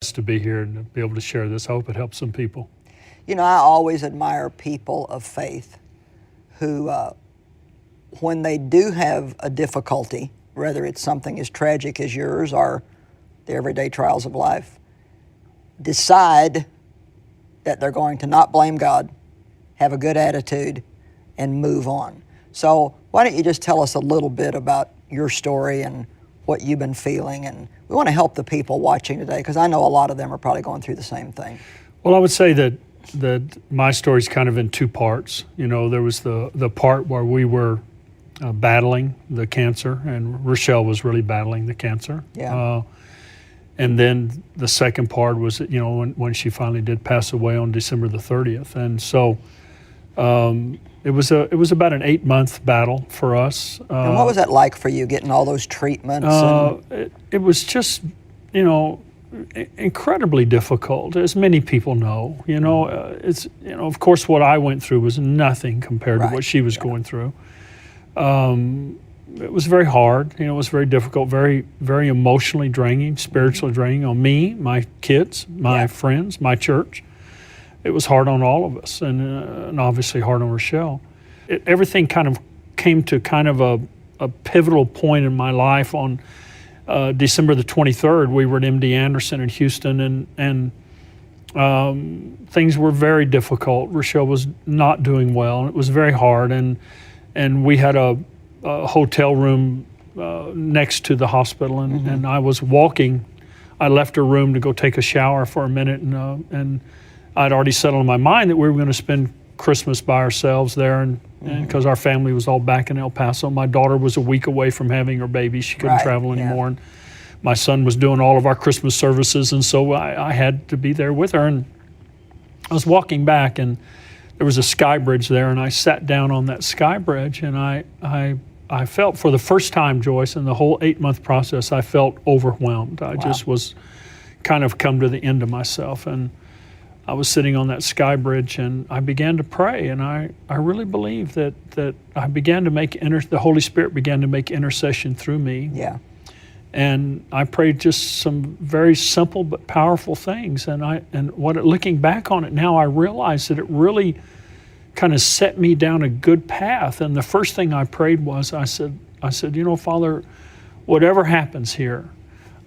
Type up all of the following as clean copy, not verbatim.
To be here and to be able to share this. I hope it helps some people. You know, I always admire people of faith who, when they do have a difficulty, whether it's something as tragic as yours or the everyday trials of life, decide that they're going to not blame God, have a good attitude, and move on. So why don't you just tell us a little bit about your story and what you've been feeling, and we want to help the people watching today because I know a lot of them are probably going through the same thing. Well, I would say that my story's kind of in two parts. You know, there was the part where we were battling the cancer, and Rochelle was really battling the cancer. Yeah. And then the second part was, you know, when she finally did pass away on December the 30th. And so it was about an 8-month battle for us. And what was that like for you, getting all those treatments? It was just, you know, incredibly difficult, as many people know. You know, it's, you know, of course, what I went through was nothing compared to what she was going through. It was very hard. You know, it was very difficult, very, very emotionally draining, spiritually draining on me, my kids, my friends, my church. It was hard on all of us, and obviously hard on Rochelle. Everything kind of came to kind of a pivotal point in my life on December the 23rd. We were at MD Anderson in Houston, and things were very difficult. Rochelle was not doing well, and it was very hard. And we had a hotel room next to the hospital, and I was walking. I left her room to go take a shower for a minute, and I'd already settled in my mind that we were going to spend Christmas by ourselves there, and because our family was all back in El Paso. My daughter was a week away from having her baby. She couldn't travel anymore. And my son was doing all of our Christmas services, and so I had to be there with her. And I was walking back, and there was a sky bridge there, and I sat down on that sky bridge, and I felt, for the first time, Joyce, in the whole 8-month process, I felt overwhelmed. I just was kind of come to the end of myself. And I was sitting on that sky bridge, and I began to pray, and I really believe that I began to make the Holy Spirit began to make intercession through me. Yeah. And I prayed just some very simple but powerful things. Looking back on it now, I realize that it really kind of set me down a good path. And the first thing I prayed was, I said, you know, Father, whatever happens here,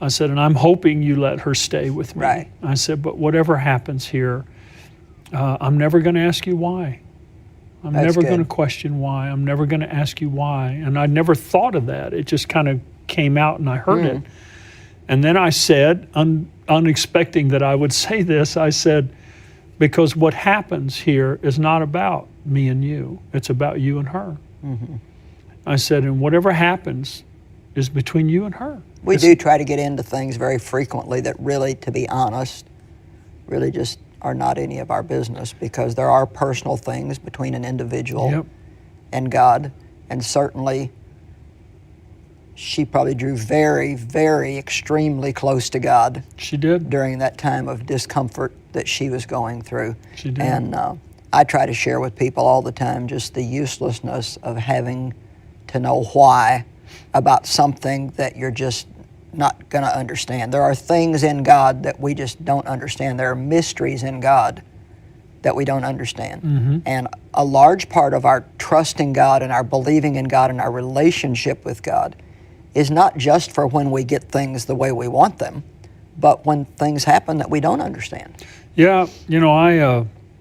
I said, and I'm hoping you let her stay with me. Right. I said, but whatever happens here, I'm never going to ask you why. I'm never going to question why. I'm never going to ask you why. And I never thought of that. It just kind of came out, and I heard it. And then I said, unexpecting that I would say this, I said, because what happens here is not about me and you. It's about you and her. I said, and whatever happens is between you and her. We do try to get into things very frequently that really, to be honest, really just are not any of our business, because there are personal things between an individual and God. And certainly, she probably drew very, very extremely close to God. She did. During that time of discomfort that she was going through. She did. And I try to share with people all the time just the uselessness of having to know why about something that you're just not going to understand. There are things in God that we just don't understand. There are mysteries in God that we don't understand. And a large part of our trusting God and our believing in God and our relationship with God is not just for when we get things the way we want them, but when things happen that we don't understand. Yeah, you know,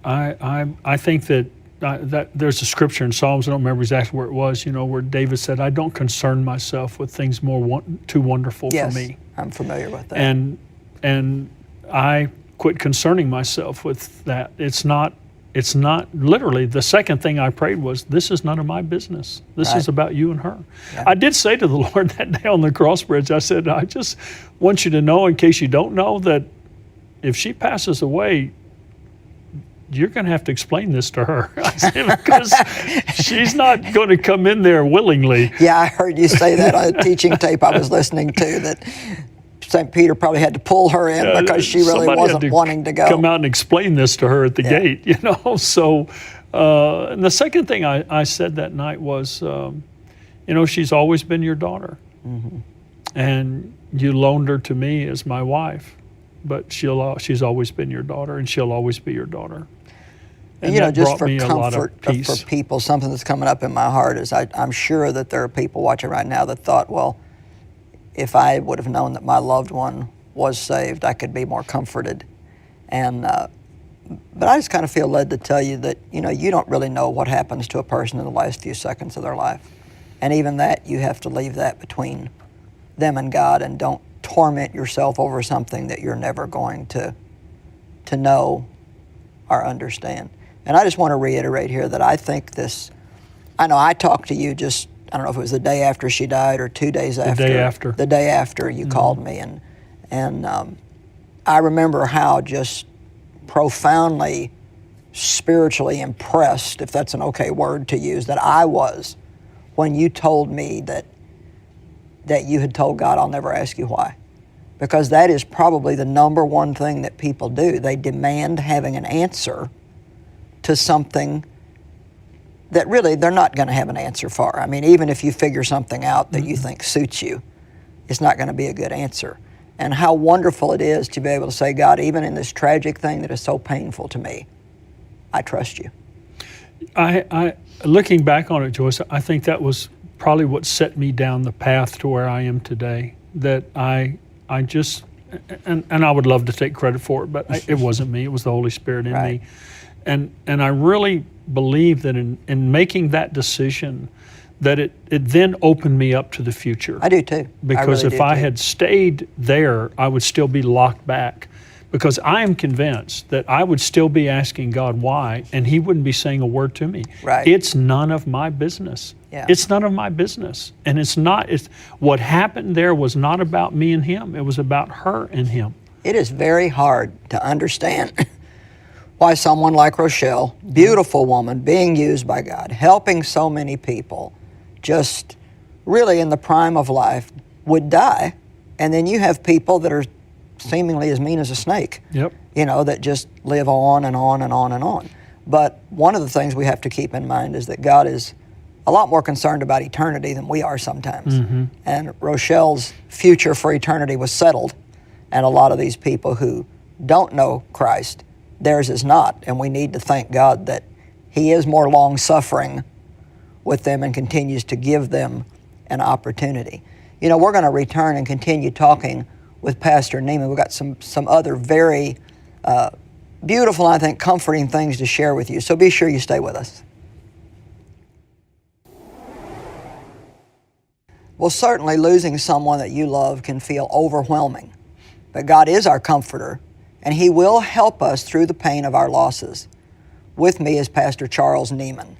I think that there's a scripture in Psalms, I don't remember exactly where it was, you know, where David said, I don't concern myself with things too wonderful for me. Yes, I'm familiar with that. And I quit concerning myself with that. It's not literally, the second thing I prayed was, this is none of my business. This is about you and her. Yeah. I did say to the Lord that day on the cross bridge, I said, I just want you to know, in case you don't know, that if she passes away, you're going to have to explain this to her. I said, because she's not going to come in there willingly. Yeah, I heard you say that on a teaching tape I was listening to, that St. Peter probably had to pull her in because she really wasn't wanting to go. Come out and explain this to her at the gate, you know. So, and the second thing I said that night was, you know, she's always been your daughter. And you loaned her to me as my wife. but she's always been your daughter, and she'll always be your daughter. And you know, that just brought for me a lot of comfort peace. for people, something that's coming up in my heart is I'm sure that there are people watching right now that thought, well, if I would have known that my loved one was saved, I could be more comforted. And but I just kind of feel led to tell you that, you know, you don't really know what happens to a person in the last few seconds of their life. And even that, you have to leave that between them and God, and don't torment yourself over something that you're never going to know or understand. And I just want to reiterate here that I think this, I know I talked to you just, I don't know if it was the day after she died or 2 days after. The day after. The day after you called me, and I remember how just profoundly spiritually impressed, if that's an okay word to use, that I was when you told me that you had told God, I'll never ask you why. Because that is probably the number one thing that people do. They demand having an answer to something that really they're not going to have an answer for. I mean, even if you figure something out that you think suits you, it's not going to be a good answer. And how wonderful it is to be able to say, God, even in this tragic thing that is so painful to me, I trust you. I looking back on it, Joyce, I think that was probably what set me down the path to where I am today. That I just, and I would love to take credit for it, but it wasn't me. It was the Holy Spirit in me. And I really believe that in making that decision, that it then opened me up to the future. I do too. Because if I had stayed there, I would still be locked back. Because I am convinced that I would still be asking God why, and He wouldn't be saying a word to me. Right. It's none of my business. Yeah. It's none of my business. And it's what happened there was not about me and him. It was about her and him. It is very hard to understand why someone like Rochelle, beautiful woman, being used by God, helping so many people, just really in the prime of life, would die. And then you have people that are seemingly as mean as a snake. Yep. You know, that just live on and on and on and on. But one of the things we have to keep in mind is that God is a lot more concerned about eternity than we are sometimes. And Rochelle's future for eternity was settled. And a lot of these people who don't know Christ, theirs is not. And we need to thank God that He is more long-suffering with them and continues to give them an opportunity. You know, we're going to return and continue talking with Pastor Neiman. We've got some other very beautiful, I think, comforting things to share with you. So be sure you stay with us. Well, certainly losing someone that you love can feel overwhelming. But God is our comforter, and He will help us through the pain of our losses. With me is Pastor Charles Neiman.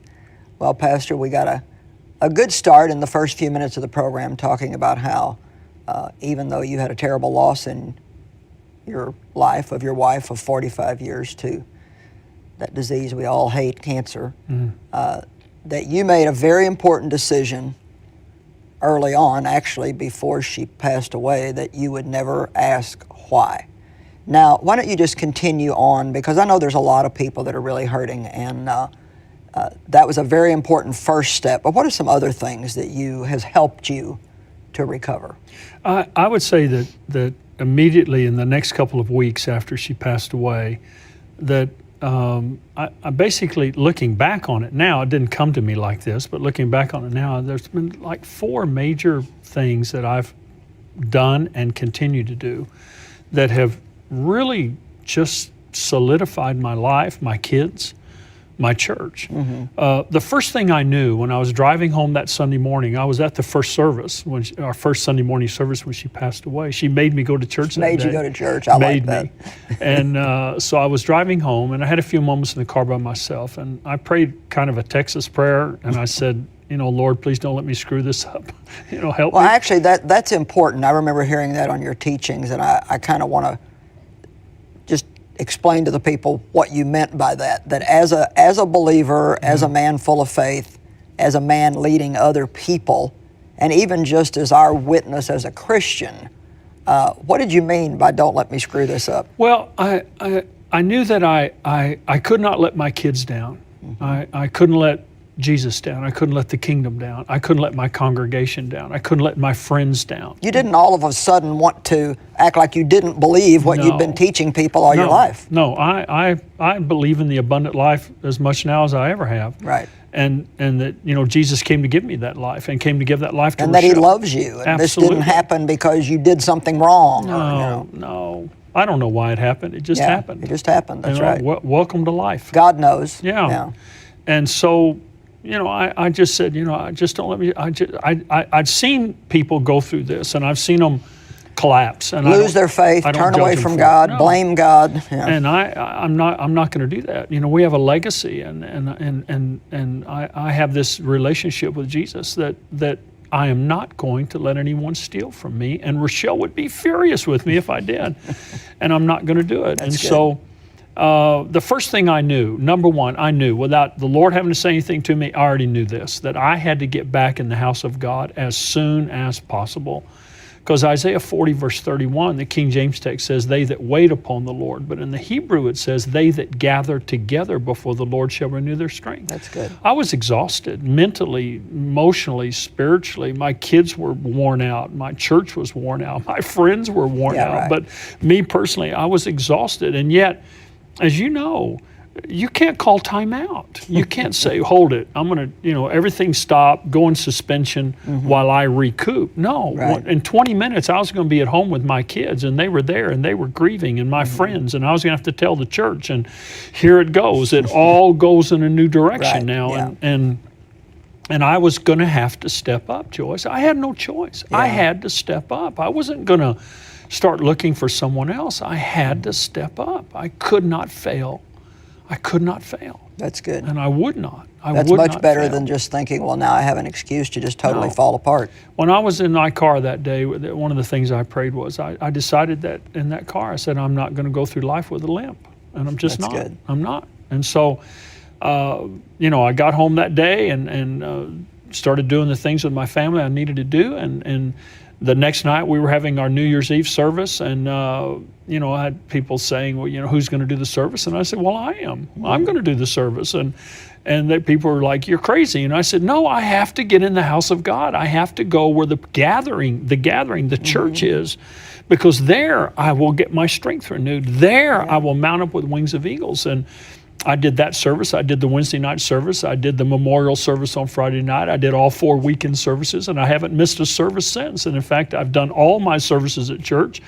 Well, Pastor, we got a good start in the first few minutes of the program talking about how even though you had a terrible loss in your life of your wife of 45 years to that disease we all hate, cancer, that you made a very important decision early on, actually before she passed away, that you would never ask why. Now, why don't you just continue on, because I know there's a lot of people that are really hurting, and that was a very important first step. But what are some other things that has helped you to recover? I would say that immediately in the next couple of weeks after she passed away, that I basically, looking back on it now, it didn't come to me like this, but looking back on it now, there's been like 4 major things that I've done and continue to do that have really just solidified my life, my kids, my church. The first thing I knew when I was driving home that Sunday morning, I was at the first service, our first Sunday morning service when she passed away. She made me go to church that day. Made you go to church. I like that. And so I was driving home, and I had a few moments in the car by myself, and I prayed kind of a Texas prayer, and I said, you know, Lord, please don't let me screw this up. You know, help me. Well, actually, that's important. I remember hearing that on your teachings, and I kind of want to just explain to the people what you meant by that. That as a believer, as a man full of faith, as a man leading other people, and even just as our witness as a Christian, what did you mean by don't let me screw this up? Well, I knew that I could not let my kids down. I couldn't let Jesus down. I couldn't let the kingdom down. I couldn't let my congregation down. I couldn't let my friends down. You didn't all of a sudden want to act like you didn't believe what you'd been teaching people all your life. No, I believe in the abundant life as much now as I ever have. Right. And that, you know, Jesus came to give me that life and came to give that life to And that He Rochelle. loves you. And Absolutely. this didn't happen because you did something wrong. No. I don't know why it happened. It just happened. It just happened. That's you know, right. Welcome to life. God knows. Yeah. And so, you know, I just said, you know, I just don't let me. I'd seen people go through this, and I've seen them collapse and lose their faith, turn away from God, blame God. Yeah. And I'm not going to do that. You know, we have a legacy, and I have this relationship with Jesus that I am not going to let anyone steal from me. And Rochelle would be furious with me if I did, and I'm not going to do it. That's good. So. The first thing I knew, number one, I knew without the Lord having to say anything to me, I already knew this, that I had to get back in the house of God as soon as possible. Because Isaiah 40 verse 31, the King James text says, they that wait upon the Lord. But in the Hebrew it says, they that gather together before the Lord shall renew their strength. That's good. I was exhausted mentally, emotionally, spiritually. My kids were worn out. My church was worn out. My friends were worn out. Right. But me personally, I was exhausted. And yet, as you know, you can't call time out. You can't say, hold it, I'm going to, you know, everything stop, go in suspension while I recoup. No, in 20 minutes, I was going to be at home with my kids, and they were there, and they were grieving, and my friends, and I was going to have to tell the church, and here it goes. It all goes in a new direction now, and I was going to have to step up, Joyce. I had no choice. I had to step up. I wasn't going to start looking for someone else. I had to step up. I could not fail. I could not fail. That's good. And I would not. That's much better than just thinking, well, now I have an excuse to just totally fall apart. When I was in my car that day, one of the things I prayed was, I decided that in that car, I said, I'm not going to go through life with a limp. And I'm just not. Good. I'm not. And so, you know, I got home that day and started doing the things with my family I needed to do. And the next night we were having our New Year's Eve service, and you know, I had people saying, well, you know, who's going to do the service? And I said, well, I am. I'm going to do the service. And people were like, you're crazy. And I said, no, I have to get in the house of God. I have to go where the church is, because there I will get my strength renewed. There I will mount up with wings of eagles. And I did that service. I did the Wednesday night service. I did the memorial service on Friday night. I did all 4 weekend services, and I haven't missed a service since. And in fact, I've done all my services at church,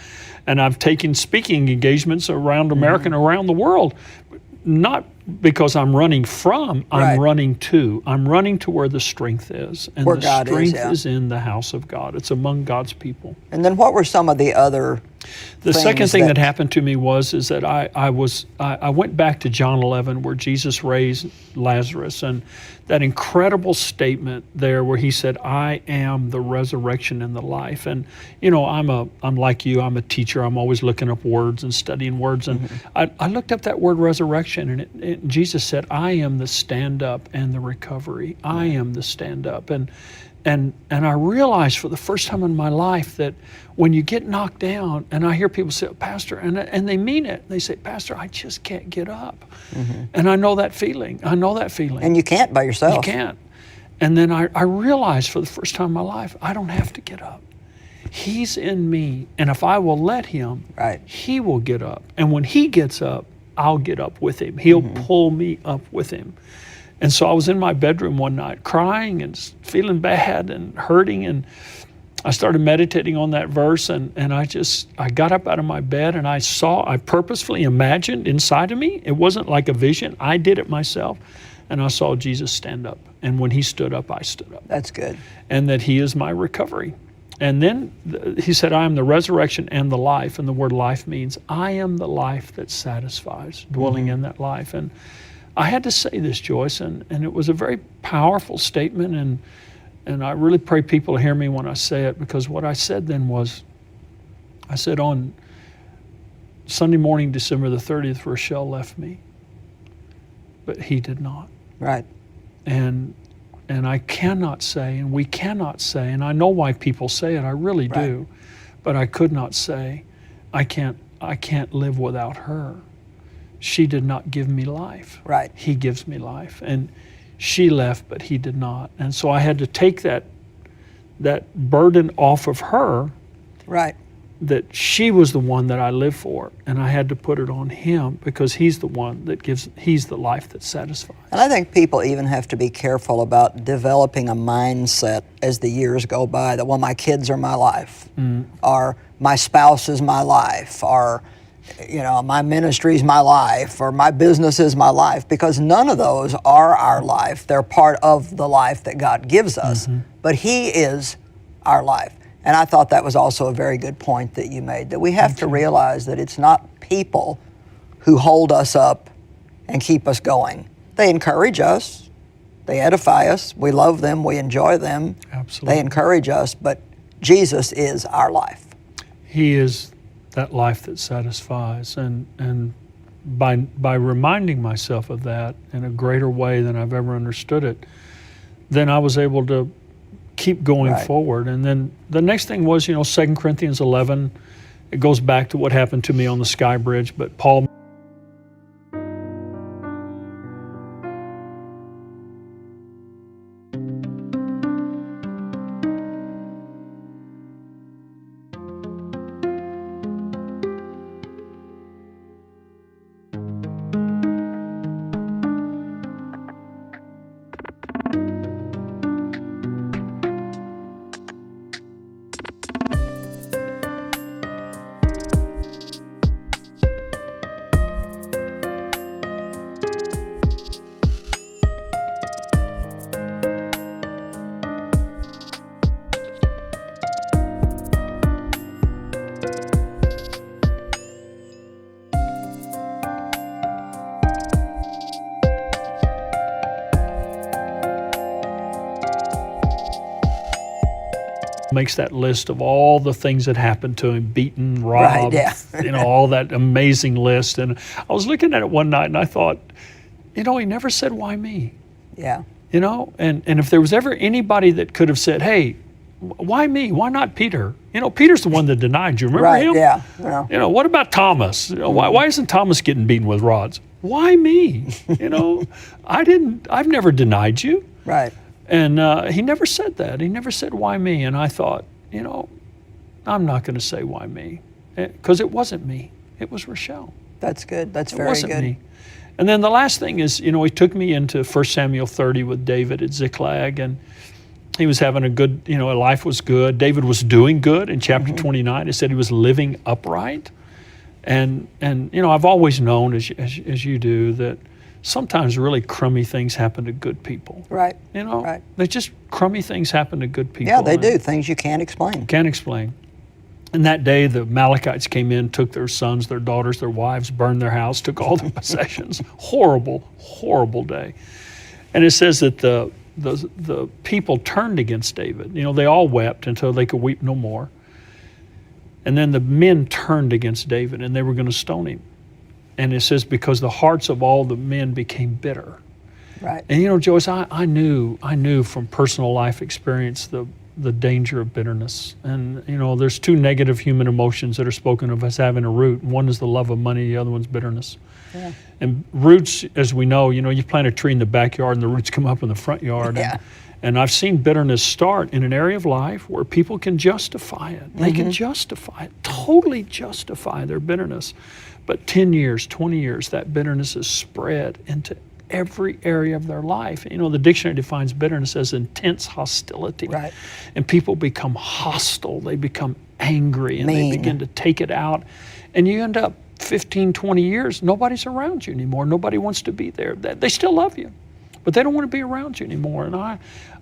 and I've taken speaking engagements around America and around the world. Not because I'm running from, I'm running to. I'm running to where the strength is. And where the God strength is in the house of God. It's among God's people. And then what were some of the other The second thing that happened to me is that I went back to John 11, where Jesus raised Lazarus, and that incredible statement there where he said, I am the resurrection and the life. And you know, I'm like you, I'm a teacher. I'm always looking up words and studying words. And I looked up that word resurrection, and Jesus said, I am the stand up and the recovery. I am the stand up. And I realized for the first time in my life that when you get knocked down, and I hear people say, Pastor, and they mean it. They say, Pastor, I just can't get up. And I know that feeling. And you can't by yourself. You can't. And then I realized for the first time in my life, I don't have to get up. He's in me. And if I will let him, he will get up. And when he gets up, I'll get up with him. He'll pull me up with him. And so I was in my bedroom one night crying and feeling bad and hurting, and I started meditating on that verse, and I got up out of my bed, and I purposefully imagined inside of me, it wasn't like a vision, I did it myself, and I saw Jesus stand up. And when he stood up, I stood up. That's good. And that he is my recovery. And then he said, I am the resurrection and the life. And the word life means I am the life that satisfies, dwelling in that life. And I had to say this, Joyce, and it was a very powerful statement, and I really pray people hear me when I say it, because what I said then was, I said on Sunday morning, December the 30th, Rochelle left me, but he did not. Right. And I cannot say, and we cannot say, and I know why people say it, I really do, but I could not say, I can't live without her. She did not give me life. Right. He gives me life. And She left, but he did not. And so I had to take that burden off of her, Right. that she was the one that I live for, and I had to put it on him because he's the one that he's the life that satisfies. And I think people even have to be careful about developing a mindset as the years go by that, well, my kids are my life, or my spouse is my life, or my ministry is my life, or my business is my life, because none of those are our life. They're part of the life that God gives us, but he is our life. And I thought that was also a very good point that you made, that we have to realize that it's not people who hold us up and keep us going. They encourage us, they edify us, we love them, we enjoy them. Absolutely. They encourage us, but Jesus is our life. He is that life that satisfies, and by reminding myself of that in a greater way than I've ever understood it, then I was able to keep going forward. And then the next thing was, 2 Corinthians 11, it goes back to what happened to me on the Sky Bridge, but Paul makes that list of all the things that happened to him, beaten, robbed, all that amazing list. And I was looking at it one night and I thought, he never said, why me? Yeah. And if there was ever anybody that could have said, hey, why me? Why not Peter? Peter's the one that denied you. Remember him? Yeah. What about Thomas? Why isn't Thomas getting beaten with rods? Why me? I've never denied you. Right. And he never said that. He never said, why me? And I thought, I'm not going to say why me, because it wasn't me. It was Rochelle. That's good. That's It very wasn't good. me. And then the last thing is, he took me into 1 Samuel 30 with David at Ziklag, and he was having a good, life was good. David was doing good in chapter 29. It said he was living upright. And I've always known, as you do, that sometimes really crummy things happen to good people. Right. Right. They just crummy things happen to good people. Yeah, they do. Things you can't explain. Can't explain. And that day, the Amalekites came in, took their sons, their daughters, their wives, burned their house, took all their possessions. Horrible, horrible day. And it says that the people turned against David. They all wept until they could weep no more. And then the men turned against David, and they were going to stone him. And it says, because the hearts of all the men became bitter. Right. And Joyce, I knew from personal life experience the danger of bitterness. And there's two negative human emotions that are spoken of as having a root. One is the love of money, the other one's bitterness. Yeah. And roots, as we know, you plant a tree in the backyard and the roots come up in the front yard. Yeah. And I've seen bitterness start in an area of life where people can justify it. They can justify it, totally justify their bitterness. But 10 years, 20 years, that bitterness is spread into every area of their life. The dictionary defines bitterness as intense hostility. Right. And people become hostile. They become angry, and Mean. they begin to take it out. And you end up 15, 20 years, nobody's around you anymore. Nobody wants to be there. They still love you, but they don't want to be around you anymore. And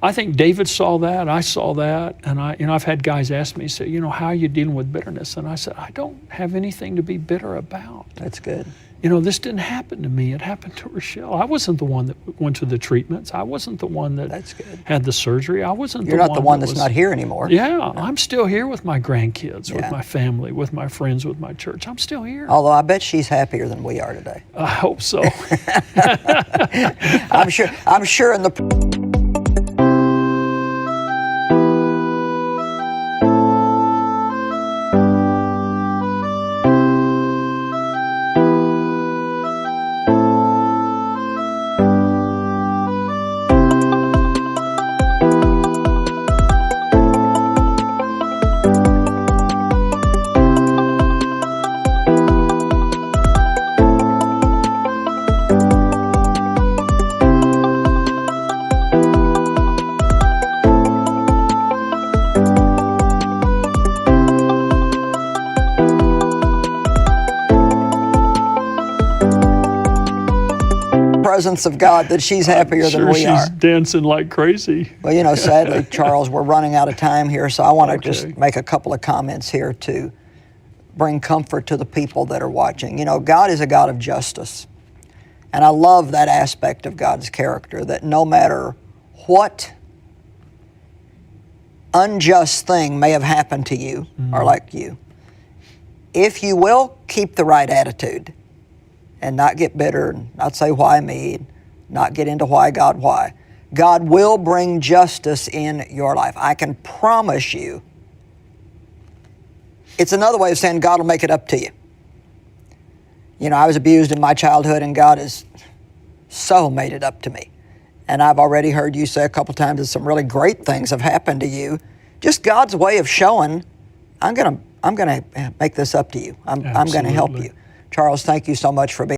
I think David saw that. I saw that. And I've had guys ask me, say, how are you dealing with bitterness? And I said, I don't have anything to be bitter about. That's good. This didn't happen to me. It happened to Rochelle. I wasn't the one that went to the treatments. I wasn't the one that That's good. had the surgery. I wasn't You're the one. not the one that that's was, not here anymore. Yeah, I'm still here with my grandkids, with Yeah. my family, with my friends, with my church. I'm still here. Although I bet she's happier than we are today. I hope so. I'm sure in the presence of God that she's happier than we are. She's dancing like crazy. Well, you know, sadly, Charles, we're running out of time here, so I want to just Okay. make a couple of comments here to bring comfort to the people that are watching. You know, God is a God of justice. And I love that aspect of God's character, that no matter what unjust thing may have happened to you or like you, if you will keep the right attitude and not get bitter, and not say why me, not get into why, God will bring justice in your life. I can promise you. It's another way of saying God will make it up to you. You know, I was abused in my childhood, and God has so made it up to me. And I've already heard you say a couple times that some really great things have happened to you. Just God's way of showing, I'm gonna make this up to you. I'm gonna help Absolutely. you. Charles, thank you so much for being